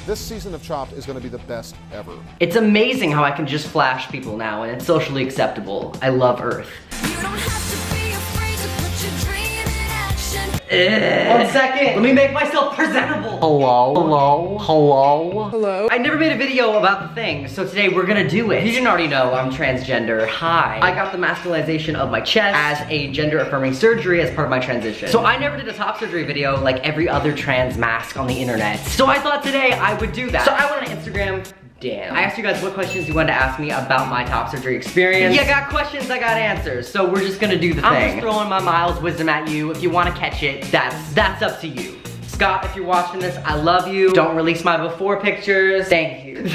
This season of Chopped is going to be the best ever. It's amazing how I can just flash people now and it's socially acceptable. I love Earth. You don't have to be afraid to put your dream in action. 1 second. Let me make myself presentable. Hello? Hello? Hello? Hello? I never made a video about the thing, so today we're gonna do it. If you didn't already know, I'm transgender. Hi. I got the masculinization of my chest as a gender-affirming surgery as part of my transition. So I never did a top surgery video like every other trans mask on the internet. So I thought today I would do that. So I went on Instagram. Damn. I asked you guys what questions you wanted to ask me about my top surgery experience. You got questions, I got answers. So we're just gonna do the thing. I'm just throwing my Miles wisdom at you. If you wanna catch it, that's up to you. Scott, if you're watching this, I love you. Don't release my before pictures. Thank you.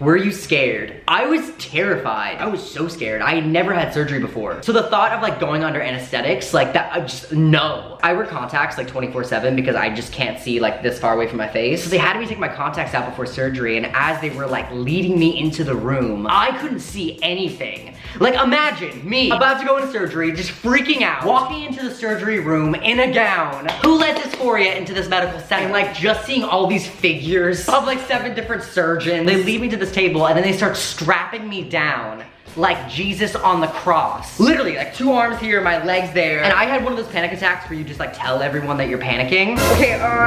Were you scared? I was terrified. I was so scared. I had never had surgery before. So the thought of like going under anesthetics, like that, no. I wear contacts like 24/7 because I just can't see like this far away from my face. So they had me take my contacts out before surgery, and as they were like leading me into the room, I couldn't see anything. Like imagine me about to go into surgery, just freaking out, walking into the surgery room in a gown. Who led dysphoria into this medical setting? Like just seeing all these figures of like 7 different surgeons. They lead me to this table and then they start strapping me down like Jesus on the cross. Literally, like 2 arms here, my legs there. And I had one of those panic attacks where you just like tell everyone that you're panicking. Okay, I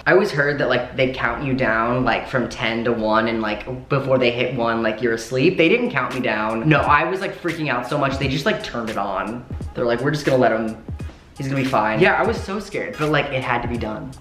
always heard that like they count you down like from 10 to 1 and like before they hit 1, like you're asleep. They didn't count me down. No, I was like freaking out so much, they just like turned it on. They're like, we're just gonna let him, he's gonna be fine. Yeah, I was so scared, but like it had to be done.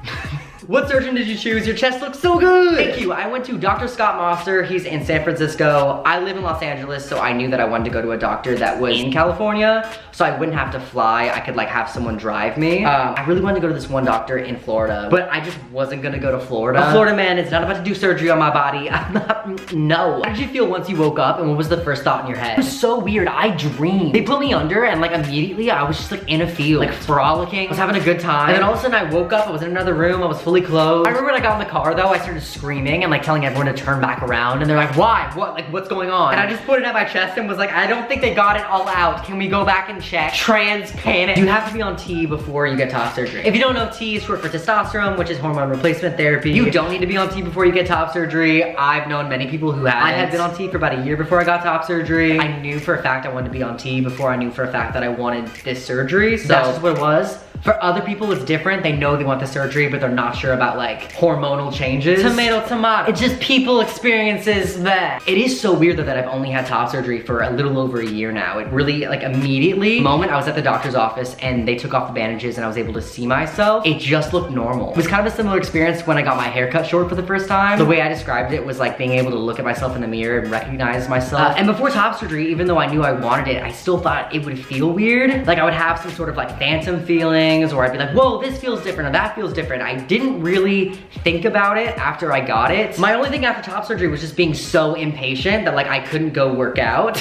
What surgeon did you choose? Your chest looks so good. Thank you. I went to Dr. Scott Mosser. He's in San Francisco. I live in Los Angeles, so I knew that I wanted to go to a doctor that was in California, so I wouldn't have to fly. I could like have someone drive me. I really wanted to go to this one doctor in Florida, but I just wasn't gonna go to Florida. A Florida man is not about to do surgery on my body. I'm not, no. How did you feel once you woke up, and what was the first thought in your head? It was so weird. I dreamed. They put me under, and like immediately I was just like in a field, like frolicking. I was having a good time. And then all of a sudden I woke up, I was in another room, I was fully clothed. I remember when I got in the car though, I started screaming and like telling everyone to turn back around, and they're like, why? What? Like what's going on? And I just put it at my chest and was like, I don't think they got it all out. Can we go back and check? Trans panic. You have to be on T before you get top surgery. If you don't know, T is short for testosterone, which is hormone replacement therapy. You don't need to be on T before you get top surgery. I've known many people who have. I had been on T for about a year before I got top surgery. I knew for a fact I wanted to be on T before I knew for a fact that I wanted this surgery. So that's just what it was. For other people, it's different. They know they want the surgery, but they're not sure about like hormonal changes. Tomato, tomato. It's just people experiences that. It is so weird though that I've only had top surgery for a little over a year now. It really, like immediately, the moment I was at the doctor's office and they took off the bandages and I was able to see myself, it just looked normal. It was kind of a similar experience when I got my hair cut short for the first time. The way I described it was like being able to look at myself in the mirror and recognize myself. And before top surgery, even though I knew I wanted it, I still thought it would feel weird. Like I would have some sort of like phantom feeling, or I'd be like, whoa, this feels different or that feels different. I didn't really think about it after I got it. My only thing after top surgery was just being so impatient that like I couldn't go work out.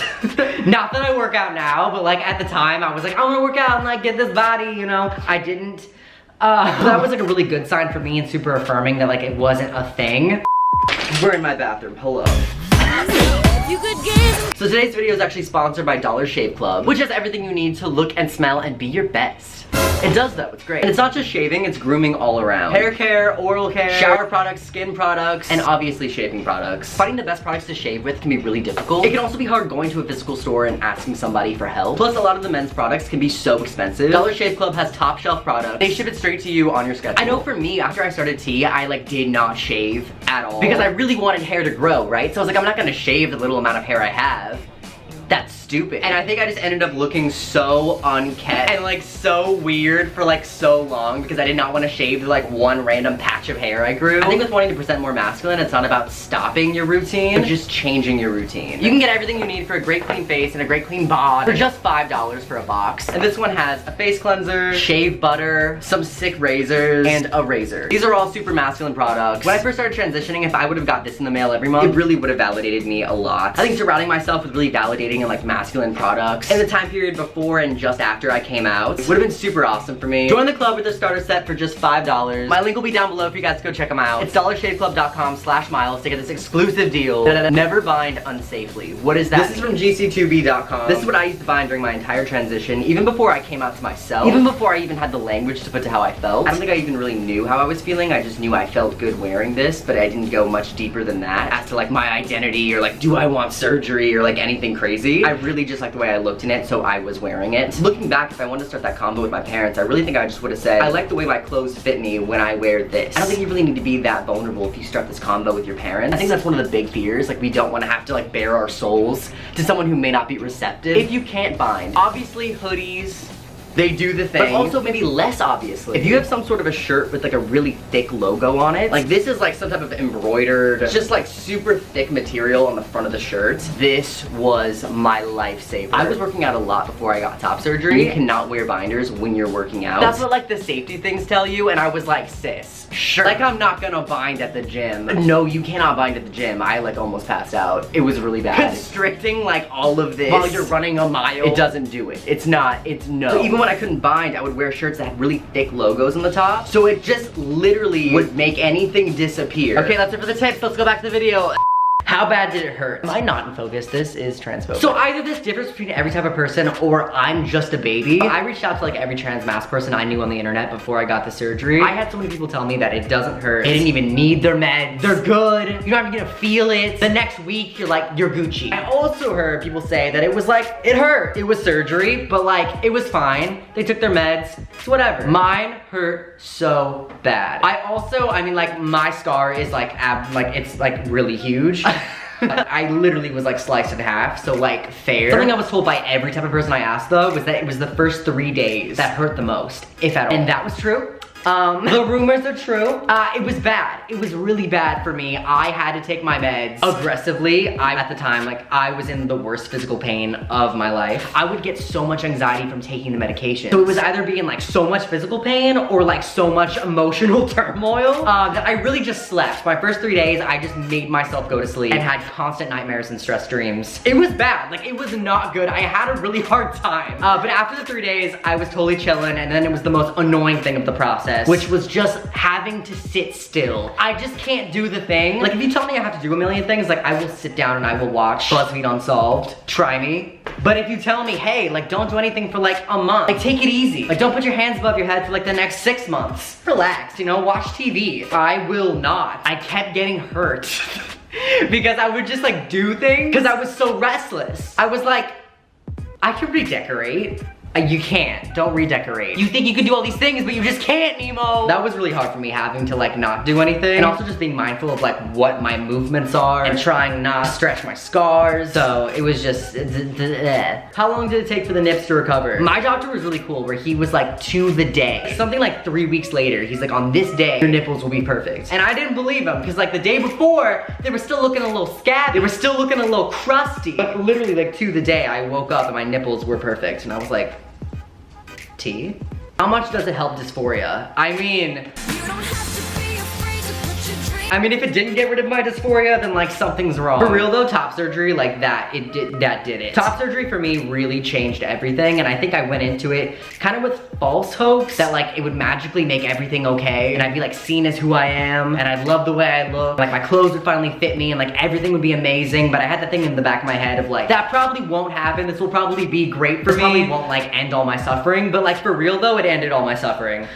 Not that I work out now, but like at the time I was like, I wanna work out and like get this body, you know? I didn't. That was like a really good sign for me and super affirming that like it wasn't a thing. We're in my bathroom, hello. So today's video is actually sponsored by Dollar Shave Club, which has everything you need to look and smell and be your best. It does though, it's great. And it's not just shaving, it's grooming all around. Hair care, oral care, shower products, skin products, and obviously shaving products. Finding the best products to shave with can be really difficult. It can also be hard going to a physical store and asking somebody for help. Plus a lot of the men's products can be so expensive. Dollar Shave Club has top shelf products. They ship it straight to you on your schedule. I know for me, after I started T, I like did not shave at all. Because I really wanted hair to grow, right? So I was like, I'm not gonna shave the little amount of hair I have. That's stupid. And I think I just ended up looking so unkempt and like so weird for like so long because I did not want to shave the like one random patch of hair I grew. I think with wanting to present more masculine, it's not about stopping your routine, but just changing your routine. You can get everything you need for a great clean face and a great clean bod for just $5 for a box. And this one has a face cleanser, shave butter, some sick razors, and a razor. These are all super masculine products. When I first started transitioning, if I would have got this in the mail every month, it really would have validated me a lot. I think surrounding myself with really validating participating in like masculine products in the time period before and just after I came out. It would have been super awesome for me. Join the club with a starter set for just $5. My link will be down below for you guys to go check them out. It's dollarshaveclub.com/miles to get this exclusive deal. Never bind unsafely. What is that? This is from GC2B.com. This is what I used to bind during my entire transition, even before I came out to myself, even before I even had the language to put to how I felt. I don't think I even really knew how I was feeling. I just knew I felt good wearing this, but I didn't go much deeper than that as to like my identity or like do I want surgery or like anything crazy. I really just like the way I looked in it, so I was wearing it. Looking back, if I wanted to start that combo with my parents, I really think I just would have said, I like the way my clothes fit me when I wear this. I don't think you really need to be that vulnerable if you start this combo with your parents. I think that's one of the big fears. Like, we don't want to have to like bare our souls to someone who may not be receptive. If you can't bind, obviously hoodies, they do the thing, but also maybe less obviously. If you have some sort of a shirt with like a really thick logo on it, like this is like some type of embroidered, just like super thick material on the front of the shirt, this was my lifesaver. I was working out a lot before I got top surgery. You cannot wear binders when you're working out. That's what like the safety things tell you, and I was like, sis, sure. Like, I'm not gonna bind at the gym. No, you cannot bind at the gym. I like almost passed out. It was really bad. Constricting like all of this while you're running a mile, it doesn't do it. It's not, it's no. So even when I couldn't bind, I would wear shirts that had really thick logos on the top, so it just literally would make anything disappear. Okay, that's it for the tips. Let's go back to the video. How bad did it hurt? Am I not in focus? This is transphobic. So either this differs between every type of person or I'm just a baby. I reached out to like every trans mass person I knew on the internet before I got the surgery. I had so many people tell me that it doesn't hurt. They didn't even need their meds. They're good. You're not even gonna feel it. The next week, you're like, you're Gucci. I also heard people say that it was like, it hurt. It was surgery, but like, it was fine. They took their meds. It's whatever. Mine hurt so bad. I mean like my scar is like, it's like really huge. I literally was like sliced in half, so like fair. Something I was told by every type of person I asked though was that it was the first 3 days that hurt the most, if at all. And that was true. The rumors are true. It was bad. It was really bad for me. I had to take my meds aggressively. At the time, like, I was in the worst physical pain of my life. I would get so much anxiety from taking the medication. So it was either being like so much physical pain or like so much emotional turmoil that I really just slept. My first 3 days, I just made myself go to sleep and had constant nightmares and stress dreams. It was bad. Like, it was not good. I had a really hard time. But after the 3 days, I was totally chilling, and then it was the most annoying thing of the process, which was just having to sit still. I just can't do the thing. Like, if you tell me I have to do a million things, like, I will sit down and I will watch BuzzFeed Unsolved. Try me. But if you tell me, hey, like, don't do anything for like a month, like, take it easy. Like, don't put your hands above your head for like the next 6 months. Relax, you know, watch TV. I will not. I kept getting hurt because I would just like do things because I was so restless. I was like, I can redecorate. You can't. Don't redecorate. You think you can do all these things, but you just can't, Nemo. That was really hard for me, having to like not do anything. And also just being mindful of like what my movements are and trying not to stretch my scars. So it was just, How long did it take for the nips to recover? My doctor was really cool, where he was like, to the day. Something like 3 weeks later, he's like, on this day, your nipples will be perfect. And I didn't believe him, because like the day before, they were still looking a little scabby. They were still looking a little crusty. But literally like to the day, I woke up and my nipples were perfect. And I was like, Teet? How much does it help dysphoria? I mean, if it didn't get rid of my dysphoria, then like something's wrong. For real though, top surgery, like that did it. Top surgery for me really changed everything, and I think I went into it kind of with false hopes that like it would magically make everything okay, and I'd be like seen as who I am, and I'd love the way I look, like my clothes would finally fit me, and like everything would be amazing. But I had the thing in the back of my head of like, that probably won't happen. This will probably be great for me. Probably won't like end all my suffering, but like for real though, it ended all my suffering.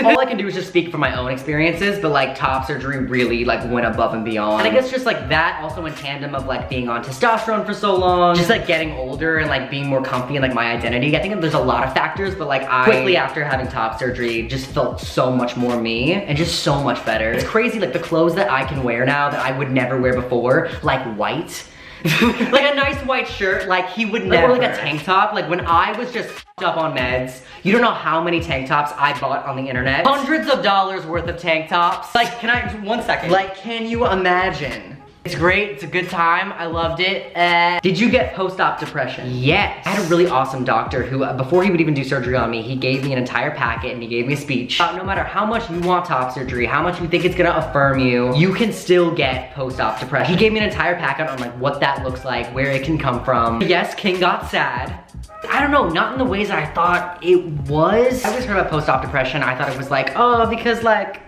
All I can do is just speak from my own experiences, but like top surgery really like went above and beyond. And I guess just like that, also in tandem of like being on testosterone for so long, just like getting older and like being more comfy in like my identity. I think there's a lot of factors, but like I quickly after having top surgery just felt so much more me and just so much better. It's crazy, like the clothes that I can wear now that I would never wear before, like white. Like a nice white shirt, like he would never. Or like a tank top, like when I was just up on meds, you don't know how many tank tops I bought on the internet. Hundreds of dollars worth of tank tops. Like, one second. Like, can you imagine It's great, it's a good time, I loved it. Did you get post-op depression? Yes. I had a really awesome doctor who, before he would even do surgery on me, he gave me an entire packet and he gave me a speech. No matter how much you want top surgery, how much you think it's gonna affirm you, you can still get post-op depression. He gave me an entire packet on like what that looks like, where it can come from. Yes, King got sad. I don't know, not in the ways I thought it was. I always heard about post-op depression. I thought it was like, oh, because like,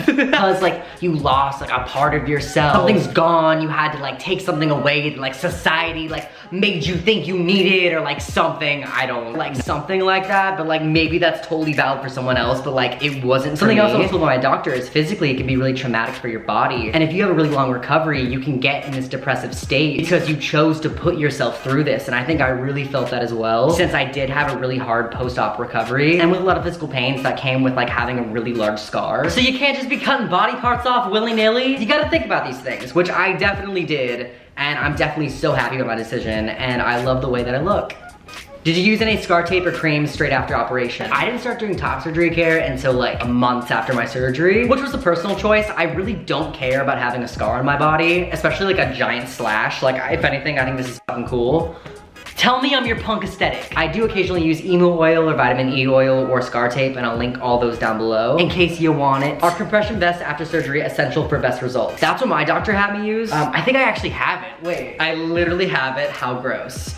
because like you lost like a part of yourself, something's gone, you had to like take something away, like society like made you think you needed, or like something, I don't like something like that, but like maybe that's totally valid for someone else, but like it wasn't something else I was told by my doctor is physically it can be really traumatic for your body, and if you have a really long recovery you can get in this depressive state because you chose to put yourself through this, and I think I really felt that as well, since I did have a really hard post-op recovery and with a lot of physical pains that came with like having a really large scar. So you can't just be cutting body parts off willy-nilly. You gotta think about these things, which I definitely did, and I'm definitely so happy with my decision, and I love the way that I look. Did you use any scar tape or creams straight after operation? I didn't start doing top surgery care until like months after my surgery, which was a personal choice. I really don't care about having a scar on my body, especially like a giant slash. Like if anything, I think this is fucking cool. Tell me I'm your punk aesthetic. I do occasionally use emu oil or vitamin E oil or scar tape, and I'll link all those down below in case you want it. Are compression vests after surgery essential for best results? That's what my doctor had me use. I think I actually have it. Wait, I literally have it. How gross.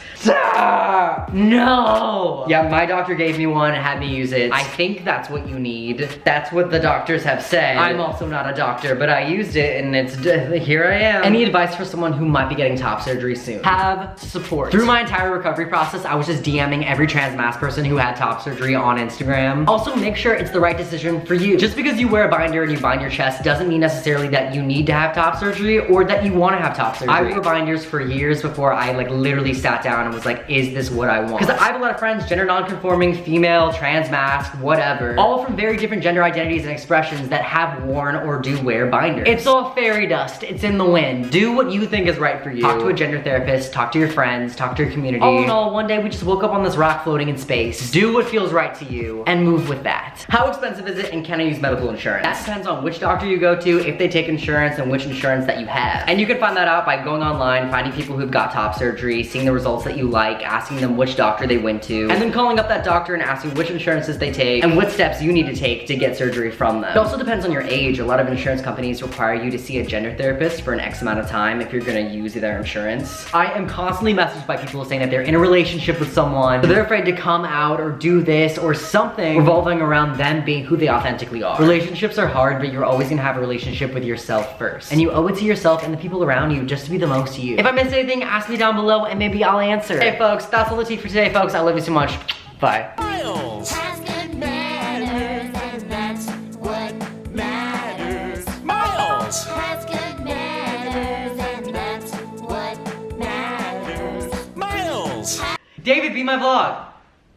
No! Yeah, my doctor gave me one and had me use it. I think that's what you need. That's what the doctors have said. I'm also not a doctor, but I used it and it's, here I am. Any advice for someone who might be getting top surgery soon? Have support. Through my entire recovery process, I was just DMing every trans mass person who had top surgery on Instagram. Also, make sure it's the right decision for you. Just because you wear a binder and you bind your chest doesn't mean necessarily that you need to have top surgery or that you want to have top surgery. I wore binders for years before I like literally sat down and was like, is this what I want? Because I have a lot of friends, gender non-conforming, female, trans mask, whatever, all from very different gender identities and expressions that have worn or do wear binders. It's all fairy dust, it's in the wind. Do what you think is right for you. Talk to a gender therapist, talk to your friends, talk to your community. All in all, one day we just woke up on this rock floating in space. Do what feels right to you and move with that. How expensive is it and can I use medical insurance? That depends on which doctor you go to, if they take insurance, and which insurance that you have. And you can find that out by going online, finding people who've got top surgery, seeing the results that you like, asking them which doctor they went to, and then calling up that doctor and asking which insurances they take and what steps you need to take to get surgery from them. It also depends on your age. A lot of insurance companies require you to see a gender therapist for an X amount of time if you're gonna use their insurance. I am constantly messaged by people saying that they're in a relationship with someone, so they're afraid to come out or do this or something revolving around them being who they authentically are. Relationships are hard, but you're always gonna have a relationship with yourself first. And you owe it to yourself and the people around you just to be the most you. If I missed anything, ask me down below and maybe I'll answer. Hey folks, that's all the tea for today, folks. I love you so much. Bye. Miles! Has good manners, and that's what matters. Miles! Has good manners, and that's what matters. Miles! David, be my vlog.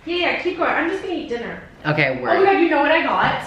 Yeah, keep going. I'm just gonna eat dinner. Okay, Oh my word. god, you know what I got?